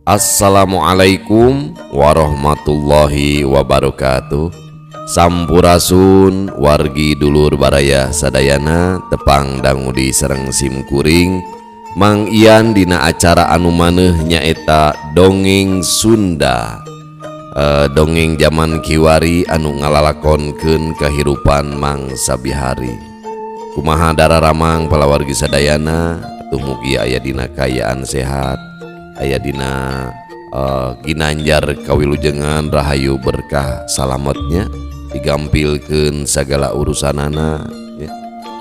Assalamualaikum warahmatullahi wabarakatuh. Sampurasun wargi dulur baraya sadayana tepang dangudi sareng simkuring Mang Ian dina acara anu maneh nyaeta dongeng Sunda. Dongeng zaman kiwari anu ngalalakonkeun kahirupan mangsa bihari. Kumaha dararamang palawargi sadayana tumugi aya dina kayaan sehat, aya dina ginanjar kawilujengan rahayu berkah salametnya, digampilkeun sagala urusanana ya,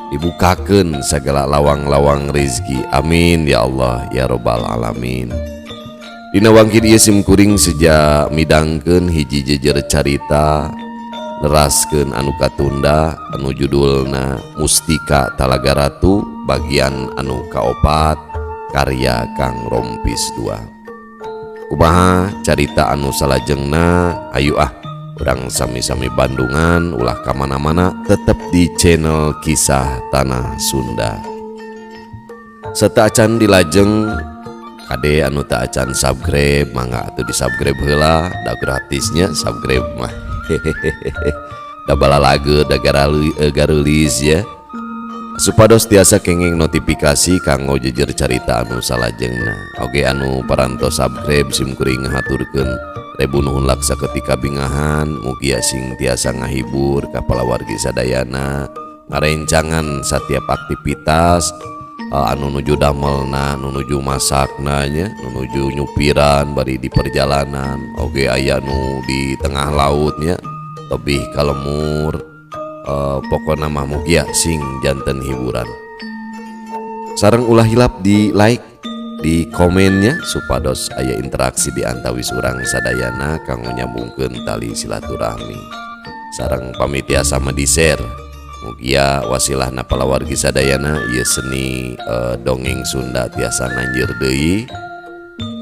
dibukakeun sagala lawang-lawang rezeki, amin ya Allah ya robbal alamin. Dina wangki ieu simkuring seja midangkeun hiji jejer carita neraskeun anu katunda anu judulna Mustika Talaga Ratu bagian anu kaopat karya Kang Rompis II. Kumaha carita anu salajengna ayu urang sami-sami Bandungan ulah kamana-mana tetep di channel Kisah Tanah Sunda. Serta acan dilajeng kade anu tak acan subscribe mangga atuh di subscribe heula, da gratisnya subscribe mah da balalageud da garulis ya, supados tiasa kenging notifikasi kanggo jejer carita anu salajengna. Oge anu parantos subscribe simkuring ngahaturkeun rebu nuhun laksa ketika bingahan, mugi sing tiasa ngahibur ka palawargi sadayana ngarencangan setiap aktivitas anu nuju damelna, anu nuju masakna nya, anu nuju nyupiran bari di perjalanan, oge aya nu di tengah lautnya tebih kalemur. Pokokna mah mugi sing janten hiburan. Sareng ulah hilap di like, di komennya supados aya interaksi di antawis urang sadayana kanggo nyambungkeun tali silaturahmi. Sareng pamitiasa mah di share. Mugi wasilahna palawargi sadayana ieu seni dongeng Sunda tiasa nanjir deui.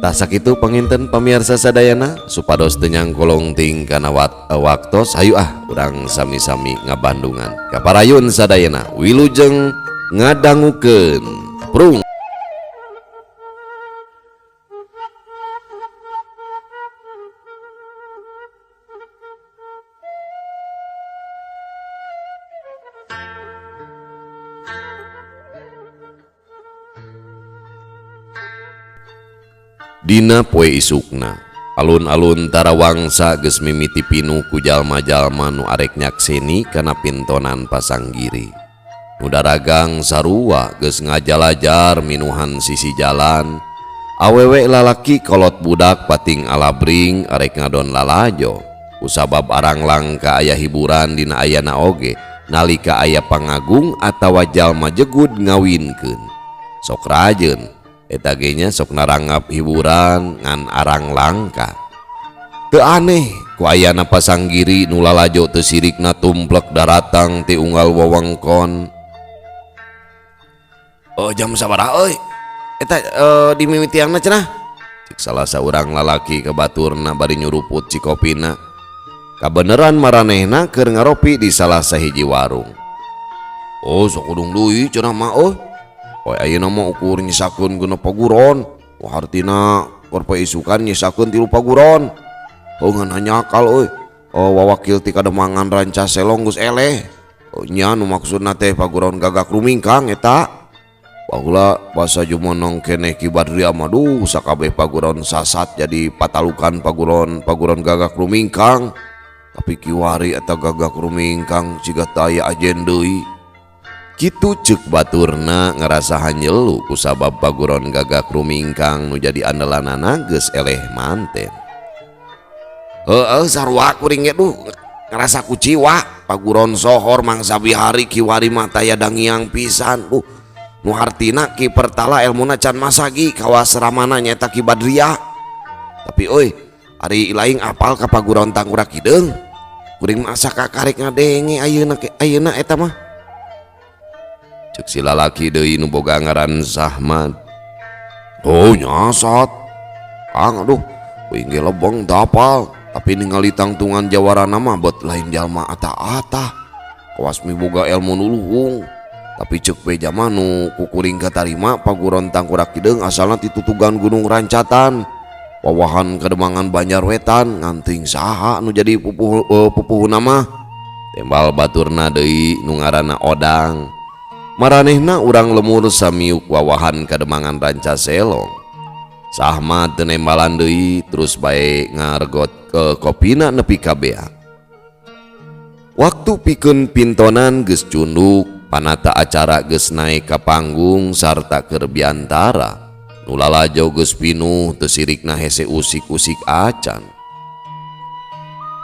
Tah sakitu panginten pamirsa sadayana supados teu nyangkolong ting kana waktos hayu urang sami-sami ngabandungan kaparayun sadayana wilujeng ngadangukeun prung. Dina poe isukna alun-alun tarawangsa geus mimiti pinu ku jalma-jalma nu arek nyakseni kana pintonan Pasanggiri. Nu daragang sarua geus ngajalajar minuhan sisi jalan. Awewe lalaki kolot budak pating alabring arek ngadon lalajo. Kusabab arang langka aya hiburan dina ayana oge nalika aya pangagung atawa jalma jegud ngawinkeun. Sok rajeun eta ge nya sok narangap hiburan ngan arang langka. Teu aneh ku ayana Pasanggiri nu lalajo teu sirikna tumplek daratang ti unggal wewengkon. Jam sabaraha euy? Eta di mimitiangna cenah. Cik salah saurang lalaki ka baturna bari nyuruput cikopina. Kabeneran maranehna keur ngaropi di salah sahiji warung. Sok udung deui cenah mah poe ayeuna mah ukur nyisakeun geuneup paguron, artina keur poe isukan nyisakeun 3 paguron. Ngan hanyakal euy. Wawakil ti kademangan ranca selong geus eleh. Nya nu maksudna teh paguron gagak rumingkang eta. Baheula basa jumonong keneh Ki Badria mah duh sakabeh paguron sasat jadi patalukan paguron gagak rumingkang. Tapi kiwari eta gagak rumingkang ciga taya ajen deui. Kitu ceuk baturna ngerasa hanyelu kusabab paguron gagak rumingkang nu jadi andalanana geus eleh manten. Sarua kuring ge duh ngerasa kuciwa paguron sohor mangsa bihari kiwari mah taya dangiang pisan. Nu hartina Ki Pertala elmuna can masagi kawas ramana nyaeta Ki Badria. Tapi ari laing apal ka paguron Tangkurak Hideung. Kuring mah asa kakarek ngadenge ayeuna eta mah. Cek si lalaki deui nu boga ngaran Zahmad. Nyasat Kang, kuing ge lebeng dapal, tapi ningali tangtungan jawarana mah bet lain jalma ata-ata. Kawas miboga ilmu nu luhung. Tapi cek we jaman nu kukuring katarima paguron Tangkurak Hideung asalna ti tutugan Gunung Rancatan. wawahan Kademangan Banjarwetan nganting saha nu jadi pupuh nama tembal baturna deui nu ngaranna Odang. Maranehna urang lemur samiuk wawahan Kademangan Rancaselong. Sahmat teu nembalan deui terus bae ngargot ke kopina nepi ka beak. Waktu pikeun pintonan geus cunduk, panata acara geus naik ka panggung sarta keur biantara. Nu lalajo geus pinuh teu sirikna hese usik-usik acan.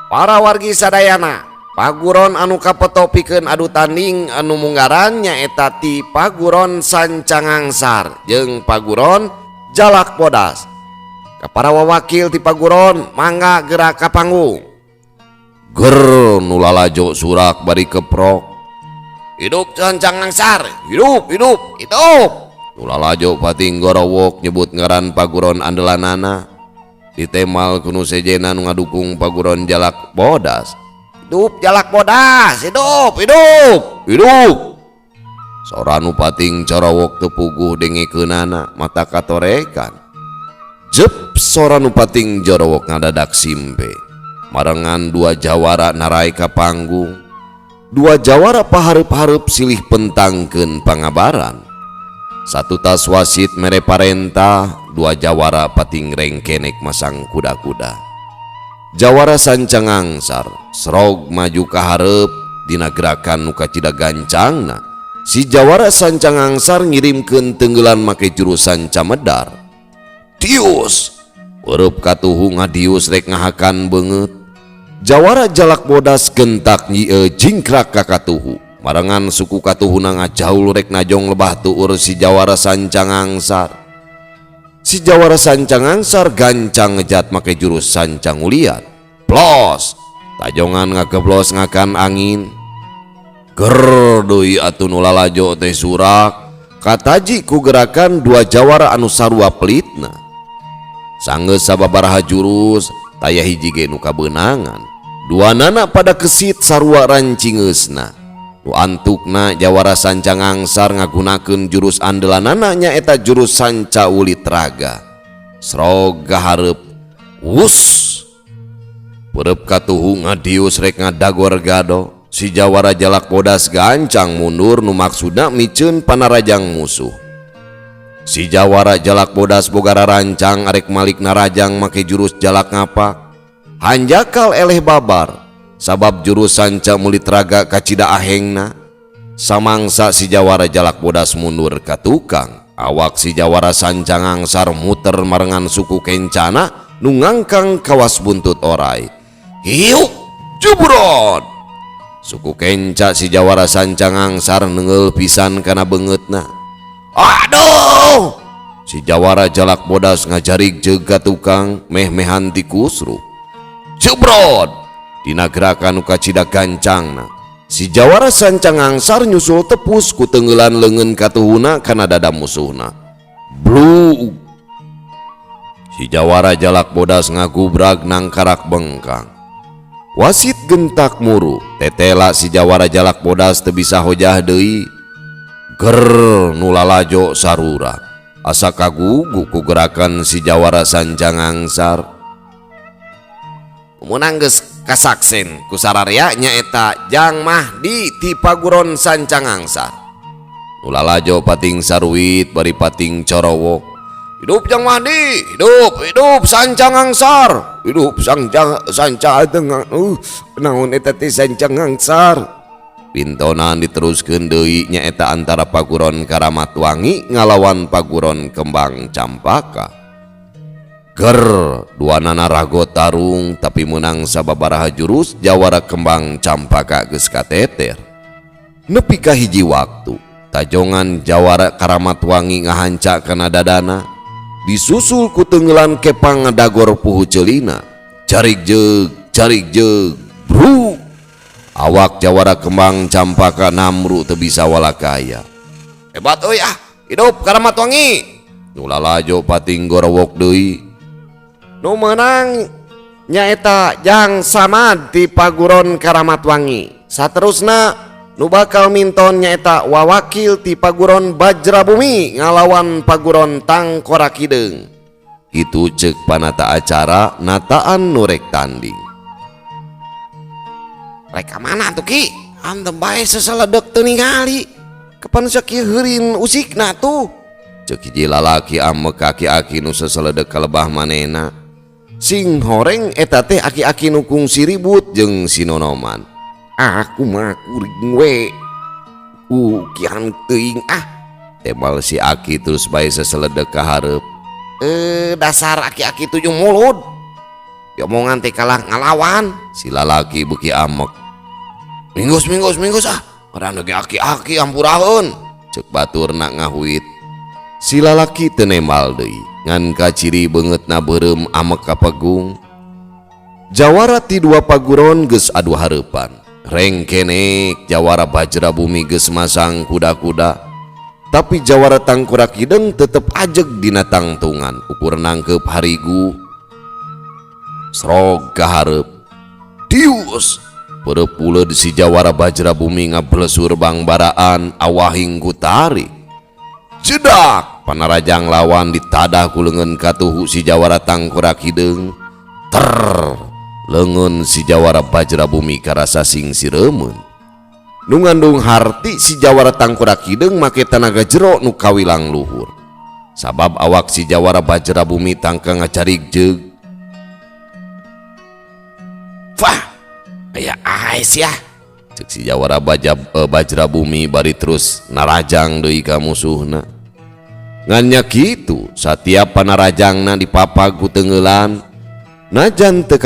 Para wargi sadayana, paguron anu kapetopikeun adu tanding anu munggaran nyaeta ti Paguron Sancangangsar jeung Paguron Jalak Bodas. Ka para wawakil ti Paguron mangga gerak ka panggung. Ger nu lalajo surak bari keprok. Hidup Sancangangsar, hidup, hidup, hidup. Nu lalajo pating gorowok nyebut ngaran Paguron andelanana. Ditemal kuno sejena nu ngadukung Paguron Jalak Bodas. Hidup Jalak Bodas, hidup, hidup, hidup. Sora nu pating corowok tepuguh dengekeunana mata katorekan. Jep sora nu pating jorowok ngadadak simpe. Marengan dua jawara narai ka panggung. Dua jawara pahareup-hareup silih pentangkeun pangabaran. Satu tas wasit mere parentah, dua jawara pating rengkenek masang kuda-kuda. Jawara Sancangangsar srog maju ka hareup dina gerakan nu kacida gancangna. Si jawara Sancangangsar ngirimkeun tenggeulan make jurusan camedar. Tius, ureup katuhu ngadius rek ngahakan beungeut. Jawara Jalak Bodas gentak nyieu jingkrak ka katuhu. Marengan suku katuhuna ngajaul rek najong lebah tuur si jawara Sancangangsar. Si jawara Sancangangsar gancang ngejat make jurus sancang uliat. Plos, tajongan ngakeblos ngakan angin. Ger deui atuh nu lalajo teh surak kataji ku gerakan dua jawara anu sarua pelitna. Sanggeus sababaraha jurus taya hiji ge nu kabeunangan. Duanana pada kesit sarua rancingeusna. Nu antukna jawara Sancangangsar ngagunakeun jurus andelanana nyaeta jurus sanca ulit raga. Srog gahareup wus. Peureub katuhu ngadius rek ngadagor gado. Si jawara Jalak Bodas gancang mundur nu maksudna miceun panarajang musuh. Si jawara Jalak Bodas boga rancang arek malik narajang make jurus jalak ngapak. Hanjakal eleh babar sabab jurus sanca mulit raga kacida ahengna. Samangsa si jawara Jalak Bodas mundur ka tukang, awak si jawara Sancangangsar muter marengan suku kencana nu ngangkang kawas buntut orai. Hiu jubron. Suku kenca si jawara Sancangangsar nengeul pisan kana beungeutna. Aduh! Si jawara Jalak Bodas ngajarig jeug ka tukang meh-mehan ti kusruk. Jebrod! Dina gerakan nu kacida gancangna, si jawara Sancangangsar nyusul tepus ku tenggeulan leungeun katuhuna kana dada musuhna. Blug! Si jawara Jalak Bodas ngagubrag nangkarak bengkang. Wasit gentak muru, tetela si jawara Jalak Bodas teu bisa hojah deui. Ger nu lalajo sarura, asa kagugu ku gerakan si jawara Sancangangsar. Munang geus kasaksen ku sararea nyaeta Jang Mahdi ti Paguron Sancangangsar. Nu lalajo pating saruit bari pating corowok. Hidup Jang Mahdi, hidup, hidup Sancangangsar, hidup naon eta teh Sancangangsar. Pintonan diteruskeun deui nyaeta antara Paguron Karamatwangi ngalawan Paguron Kembang Campaka. Ger duanana rago tarung tapi menang sababaraha jurus jawara Kembang Campaka geus kateter. Nepi ka hiji waktu tajongan jawara Karamatwangi ngahanca kana dadana. Disusul ku tenggeulan kepang ngadagor puhu ceulina. Carig jeug, bru. Awak jawara Kembang Campaka namru teu bisa walakaya. Hebat euy ah, hidup Karamatwangi. Nu lalajo pating gorowok deui. Nu meunang nyaeta Jang Samad ti Paguron Karamatwangi. Saterusna nu bakal minton nyaeta wawakil ti Paguron Bajrabumi ngalawan Paguron Tangkorak Hideung. Itu cek panata acara nataan nurek tanding. Reka mana tuh Ki? Antem bae seseledek teu ningali. Kapan sakieu heurin usikna tuh? Cek hiji lalaki amek aki-aki nu seseledek kalebah manehna. Sing horeng eta teh aki-aki nu kungsi ribut jeung si Nonoman. Aku mah kuring we. Kian teuing temal si Aki terus bae seseledek ka hareup. Dasar aki-aki tujuh mulut. Diomongan teh kalah ngalawan. Si lalaki beuki amek. Minggus Orang lagi aki-aki ampuraheun. Cek baturna ngahuit. Si lalaki teu nembal deui. Ngan kaciri beungeutna beureum amek ka pagung. Jawara ti dua paguron geus adu hareupan. Reng kenek jawara Bajra Bumi geus masang kuda-kuda. Tapi jawara Tangkurak Hideung tetep ajeg dina tangtungan. Ukur nangkep harigu. Srog ka hareup. Dius. Perepuleud si jawara Bajra Bumi ngablesur bangbaraan awahing ku tarik. Jedak panarajang lawan ditadah ku leungeun katuhu si jawara Tangkurak Hideung. Leungeun si jawara Bajra Bumi karasa sing sireumeuun. Nu ngandung harti si jawara Tangkurak Hideung make tanaga jero nu kawilang luhur. Sabab awak si jawara Bajra Bumi tangka ngacarigjeg. Fah, aya ais ya. Cek si jawara Bajra Bumi bari terus narajang deui ka musuhna. Ngan nya kitu, satiap panarajangna dipapag ku teungeulan. Najan teu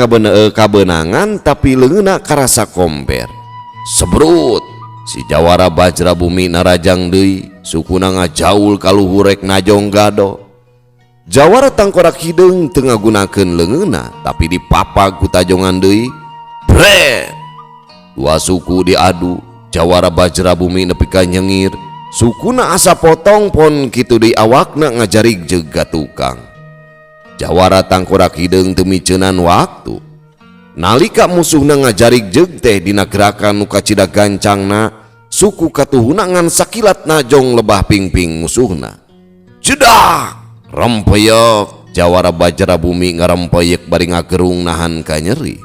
kabeunangan tapi leungeunna karasa komper. Sebrut si jawara Bajra Bumi narajang deui, sukuna ngajaul ka luhur rek najong gado. Jawara Tangkurak Hideung teu ngagunakeun leungeunna tapi dipapag ku tajongan deui. Bret. Dua suku diadu, jawara Bajra Bumi nepi ka nyengir. Sukuna asa potong pon kitu deui awakna ngajarigjeg ka tukang. Jawara Tangkurak Hideung teu miceunan waktu. Nalika musuhna ngajarigjeg teh dina gerakan nu kacida gancangna, suku katuhuna ngan sakilat najong lebah pingping musuhna. Jedak! Rempeyek jawara Bajra Bumi ngarempeyek bari ngagerung nahan ka nyeri.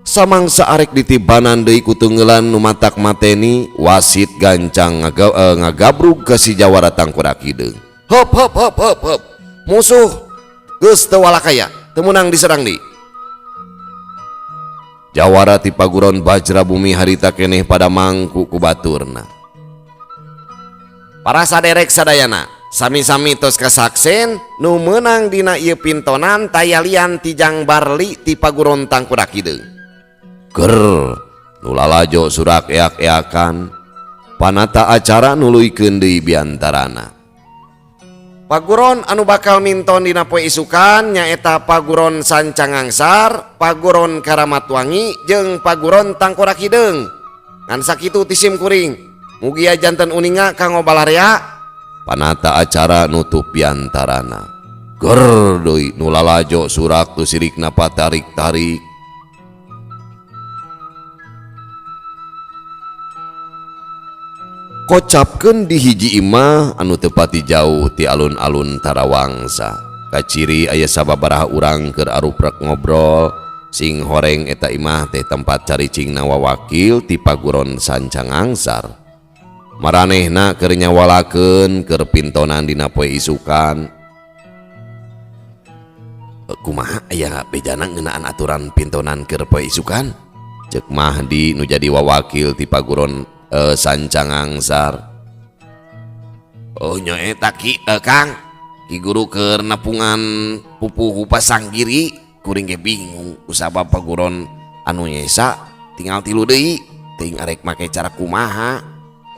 Samangsa arek ditibanan deui ku teungeulan nu matak mateni, wasit gancang ngagabrug ka si jawara Tangkurak Hideung. Hop. Musuh geus teu walakaya, teu meunang diserang deui. Jawara ti paguron Bajra Bumi harita keneh pada mangku ku baturna. Para saderek sadayana, sami-sami tos kasaksen nu meunang dina ieu pintonan tayalian ti Jang Barli ti paguron Tangkurak Hideung. Ger nu lalajo surak eak-eakan, panata acara nuluykeun deui biantarana. Paguron anu bakal minton dina poe isukan nyaeta paguron Sancangangsar, paguron Karamatwangi jeung paguron Tangkurak Hideung. Ngan sakitu ti sim kuring, mugia janten uninga kanggo balarea. Panata acara nutup biantarana. Ger deui nu lalajo surak tu sirikna patarik-tarik. Kocapkeun di hiji imah anu tepati jauh ti alun-alun Tarawangsa. Kaciri aya sababaraha urang keur aruprek ngobrol. Sing horeng eta imah teh tempat caricingna wawakil ti paguron Sancangangsar. Maranehna keur nyawalakeun keur pintonan dina poe isukan. Kumaha aya bejana ngeunaan aturan pintonan keur poe isukan? Cek Mahdi nu jadi wawakil ti paguron Sancangangsar. Oh nyaeta Ki Kang, Ki Guru keur nepungan pupuh pasanggiri, kuring ge bingung kusabab paguron anu nyesa tinggal tilu deui, teuing arek make cara kumaha.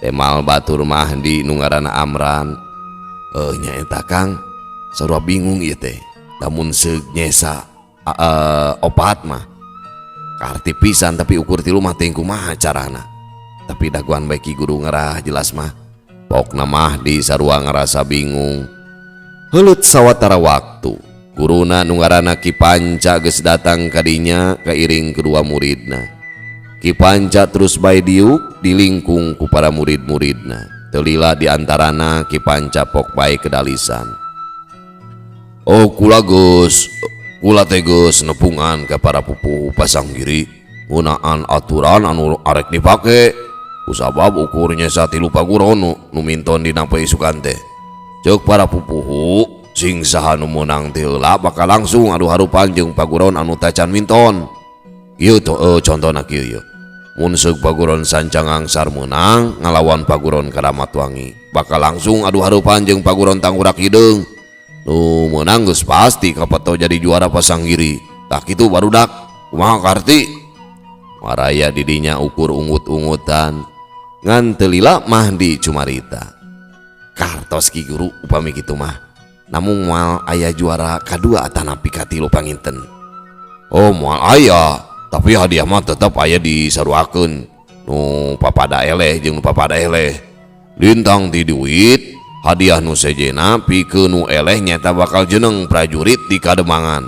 Temal batur Mahdi nu ngaranna Amran. Nyaeta Kang, sarua bingung ieu teh. Lamun seug nyesa opat mah karti pisan tapi ukur tilu mah teuing kumaha carana. Tapi daguan baik Ki Guru ngarah jelas mah. Pokna Mahdi sarua ngarasa bingung. Heuleut sawatara waktu, guruna nu ngaranna Ki Panca geus datang ka dinya kairing kedua muridna. Ki Panca terus bae diuk dilingkung ku para murid-muridna. Teu lila di antarana Ki Panca pok bae kedalisan. Oh kula teges nepungan ke para pupuh pasanggiri ngunaan aturan anu arek dipake kusabab ukurnya satilu paguron nu minton dina paisukan teh. Ceuk para pupuh sing saha nu meunang teh heula bakal langsung adu harupan jeung paguron anu tacan minton. Ieu contona kieu ye. Mun seuk paguron Sancang Angsar menang ngalawan paguron Karamat Wangi, bakal langsung adu harupan jeung paguron Tangkurak Hideung. Nu menang geus pasti kapato jadi juara pasanggiri. Tah kitu barudak, kumaha Karti? Waraya didinya ukur ungut-ungutan ngan teu lila Mahdi cumarita. Kartos Ki Guru upami kitu mah namung moal aya juara kadua atanapi katilu panginten. Oh moal aya, tapi hadiah mah tetep aya disaruakeun nu papada eleh jeung nu papada eleh. Lintang ti duit hadiah nu sejena pikeun nu eleh nyata bakal jeneng prajurit di Kademangan.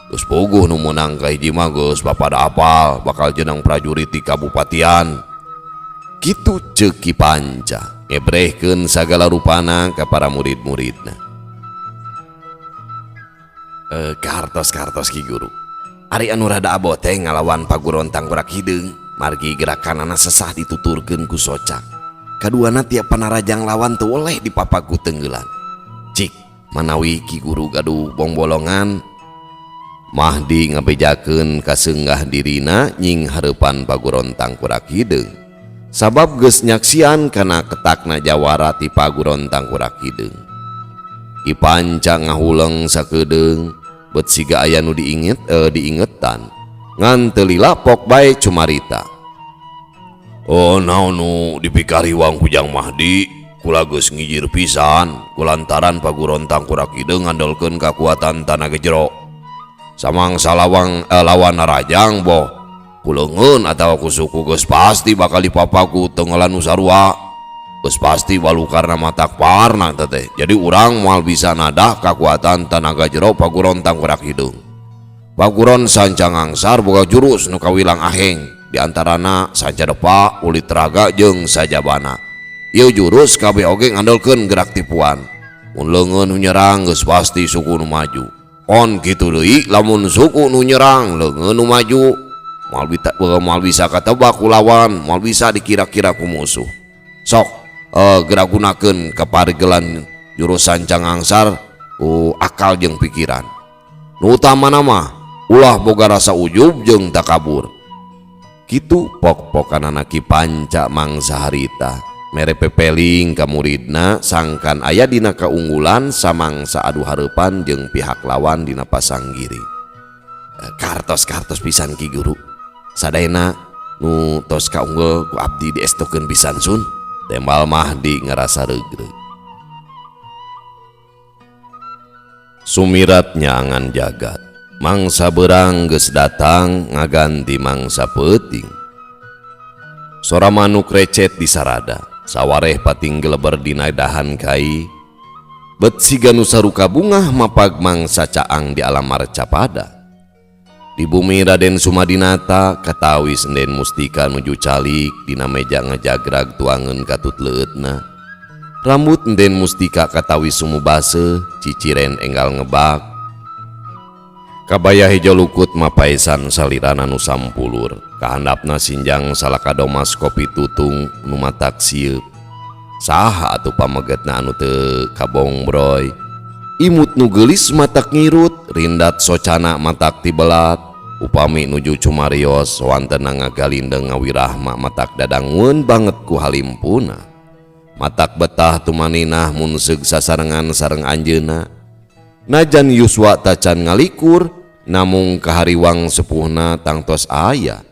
Geus puguh nu meunang ka hiji mah geus papada apal bakal jeneng prajurit di kabupatian. Kitu ceuk Ki Panca ngebrehkeun sagala rupana ka para murid-muridna. Kartos Ki Guru. Ari anu rada abot teh ngalawan paguron Tangkurak Hideung, margi gerakanana sesah dituturkeun ku socak. Kaduana tiap panarajang lawan teu oleh dipapaku tenggelan. Cik, manawi Ki Guru gaduh bongbolongan, Mahdi ngabejakeun kaseunggah dirina nying hareupan paguron Tangkurak Hideung. Sabab geus nyaksian kana ketakna jawara ti paguron Tangkurak Hideung. Ki Panca ngahuleng sakedeung bet siga aya nu diingetan ngan teu lila pok bae cumarita. Oh naon nu dipikari wang kujang Mahdi, kula geus ngijir pisan kulantaran paguron Tangkurak Hideung ngandalkeun kakuatan tanaga jero. Samangsa lawan narajang boh kuleungeun atawa kusuku geus pasti bakal dipapaku tenggelan nu sarua. Geus pasti walukarna matak parna teh. Jadi urang moal bisa nadah kakuatan tanaga jero paguron Tangkurak Hideung. Paguron Sancang Angsar boga jurus nu kawilang aheng, diantarana Sancadepa, Ulit Raga jeung Sajabana. Ieu jurus kabeh oge ngandalkeun gerak tipuan. Mun leungeun nu nyerang geus pasti suku nu maju. On kitu deui lamun suku nu nyerang leungeun nu maju moal bisa katebak ku lawan, moal bisa dikira-kira ku musuh. Sok gerak gunakeun kaparigelan jurus Sancang Angsar ku akal jeung pikiran. Nu utamana mah ulah boga rasa ujub jeung takabur. Kitu pok-pokanana Ki Panca mangsa harita mere pepeling ka muridna sangkan aya dina kaunggulan samangsa adu hareupan jeung pihak lawan dina pasanggiri. Kartos pisan Ki Guru. Sadayana nu tos kaunggul ku abdi diestokeun pisan sun. Tembal Mahdi ngerasa regreg. Sumiratnya angan jagat, mangsa berang geus datang ngaganti mangsa peuting. Sora manuk recet di sarada, sawareh pating geleber dina dahan kai. Bet siga nu saruka bungah mapag mangsa caang di alam marcapada. Di bumi Raden Sumadinata katawi Senden Mustika nuju calik dina meja ngajagrag tuangeun katut leutna. Rambut Enden Mustika katawi sumu baseuh, ciciren enggal ngebak. Kabaya hejo lukut mapaesan salirana nu sampulur, kahandapna sinjang salakadomas kopi tutung nu matak sieup. Saha atuh pamegetna anu teu kabongbroy. Imut nu geulis matak ngirut, rindat socana matak tibelat. Upami nuju cumarios wantena ngagalindeng ngawirahma matak dadangun banget ku halimpuna. Matak betah tumaninah mun seug sasarengan sareng anjeuna. Najan yuswa tacan ngalikur namung kahariwang sepuhna tangtos aya.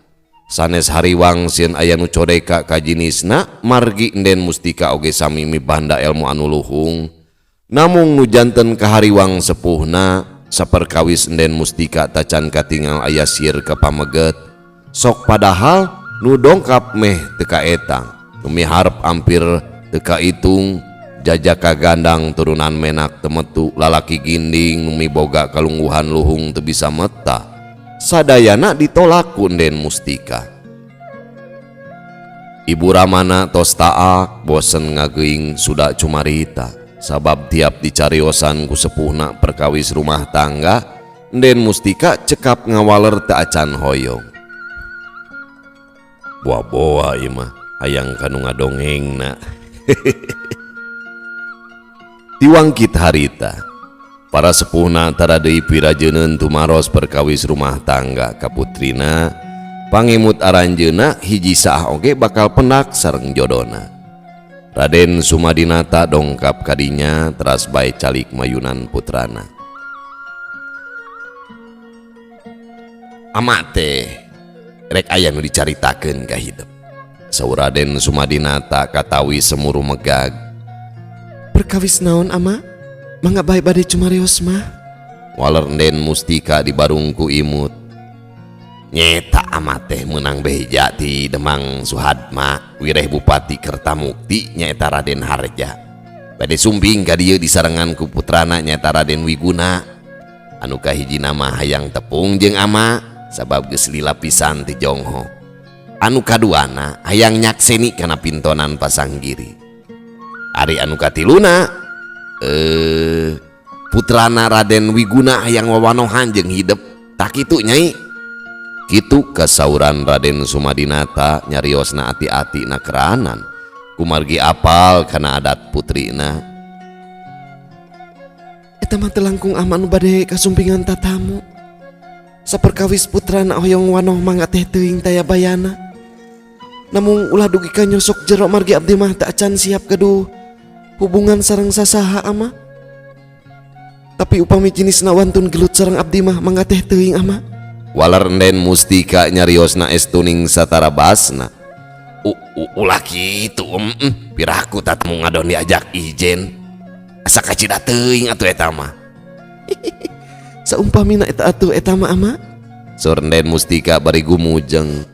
Sanes hariwang sieun aya nu codeka ka jinisna margi Enden Mustika oge sami mibanda ilmu anu luhung. Namung nu janten kahariwang sepuhna saperkawis Enden Mustika tacan katingal aya sieun ka pameget. Sok padahal nu dongkap meh teu kaetang, nu miharep ampir teu kaitung. Jajaka gandang turunan menak temetu lalaki ginding nu miboga kalungguhan luhung teu bisa meta. Sadayana ditolak ku Enden Mustika. Ibu Ramana tos taak bosen ngageuing suda cumarita. sabab tiap dicariosan ku sepuhna perkawis rumah tangga Den Mustika cekap ngawaler teu acan hoyong. Boa-boa ieu mah hayang kanu ngadongengna. Tiwangkit harita para sepuhna tara deui pirajeuneun tumaros perkawis rumah tangga ka putrina, pangimut aranjeuna hiji saah oge bakal pendak sareng jodona. Raden Sumadinata dongkap kadinya teras bae calik mayunan putrana. Ama teh rek aya nu dicaritakeun ka hideuk. Saur Raden Sumadinata katawi semuru megag. Perkawis naon ama? Mangga bae bade cumarios mah. Waler Den Mustika dibarungku imut. Nyeta amat teh menang beja ti Demang Suhadma wireh Bupati Kertamukti nyaeta Raden Harja. Bade sumbing ka dieu disarengan ku putrana nyaeta Raden Wiguna. Anu kahiji nama hayang tepung jeung ama sabab geus lila pisan ti Jongho. Anu kaduana hayang nyakseni kana pintonan Pasanggiri. Ari anu katiluna putrana Raden Wiguna hayang wawanohan jeung hidep. Tak kitu nyai. Kitu kasauran Raden Sumadinata nyariosna ati-ati na keranan kumargi apal kana adat putrina. Eta mah teu langkung aman bade kasumpingan tatamu. Saperkawis putrana hoyong wanoh mangga teh teuing taya bayana. Namung ulah dugi ka nyosok jero margi abdi mah teu acan siap gaduh hubungan sareng sasaha ama. Tapi upami jinisna wantun gelut sareng abdi mah mangga teh teuing ama. Waler Den Mustika nyariosna estuning satara basna. Ulah kitu piraku tatamu ngadon diajak ijen. Asa kacida teuing atuh eta mah. Saumpamina eta atuh eta mah ama. Saur Den Mustika bari gumujeng.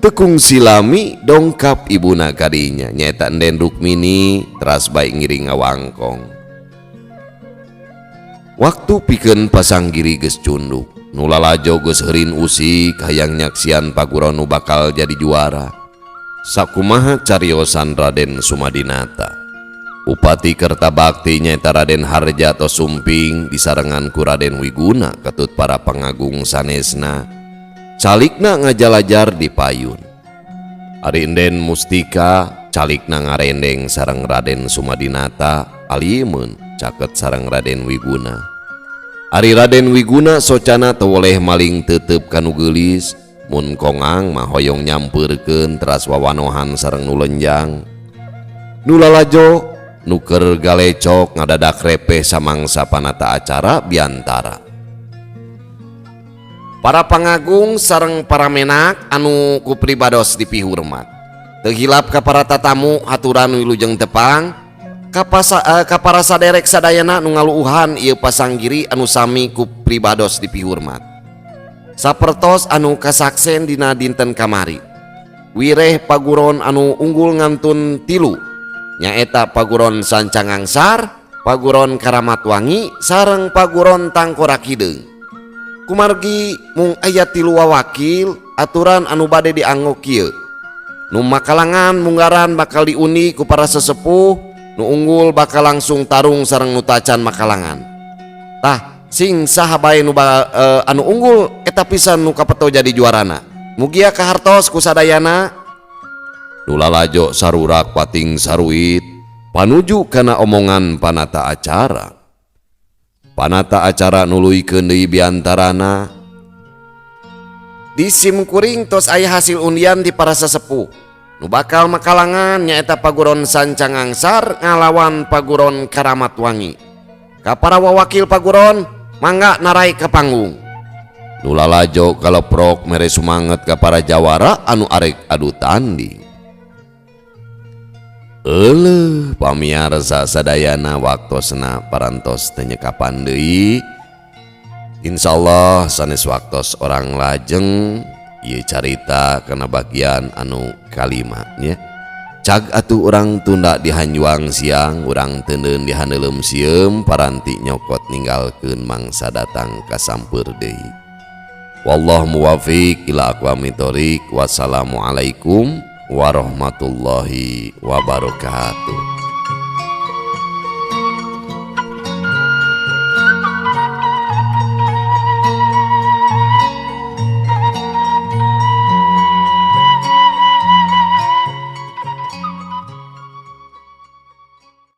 Tekung silami dongkap ibuna kadinya nyaeta Den Rukmini teras bae ngiring ngawangkong. Waktu pikeun Pasanggiri geus cunduk. Nulalajo geus heurin usik hayang nyaksian paguron nu bakal jadi juara. Sakumaha cariosan Raden Sumadinata. Upati Kertabakti nyaeta Raden Harja tos sumping disarengan ku Raden Wiguna ketut para pangagung sanesna. Calikna ngajalajar di payun. Ari Den Mustika calikna ngarendeng sareng Raden Sumadinata alieun caket sareng Raden Wiguna. Ari Raden Wiguna socana teu woleh maling teuteup kanu geulis, mun kongang mah hoyong nyampeurkeun teras wawanohan sareng nu lenjang. Nu lalajo nu keur galecok ngadadak repeh samangsa panata acara biantara. Para pangagung sareng para menak anu ku pribados dipihurmat. Teu hilap ka para tatamu haturan wilujeng tepang. Ka para saderek sadayana nu ngaluuhan ieu Pasanggiri anu sami ku pribados dipihurmat. Sapertos anu kasaksen dina dinten kamari. Wireh paguron anu unggul ngantun 3 nyaeta paguron Sancangangsar, paguron Karamatwangi sareng paguron Tangkorak Hideung. Kumargi mung aya 3 wawakil aturan anu bade dianggo kieu. Nu makalangan munggaran bakal diundi ku para sesepuh. Nu unggul bakal langsung tarung sareng nu tacan makalangan. Tah sing saha bae nu anu unggul eta pisan nu kapeto jadi juarana. Mugia kahartos ku sadayana. Nu lalajo sarurak pating saruit panuju kana omongan panata acara. Panata acara nuluykeun deui biantarana. Di simkuring tos aya hasil undian di para sesepuh. Nu bakal makalangan nyaeta paguron Sancangangsar ngalawan paguron Karamatwangi. Ka para wawakil paguron mangga narai ke panggung. Nu lalajo kaleprok mere sumanget ka para jawara anu arek adu tanding. Euleuh pamiarsa sadayana waktosna parantos teu nyekapan deui. Insyaallah sanes waktos orang lajeng ieu carita kana bagian anu kalimatnya. Cag atuh urang tunda di hanjuang siang, urang teuneun di haneuleum sieum paranti nyokot ninggalkeun mangsa datang kasampeur deui. Wallahu muwaffiq ila aqwamit thoriq. Wassalamualaikum warahmatullahi wabarakatuh.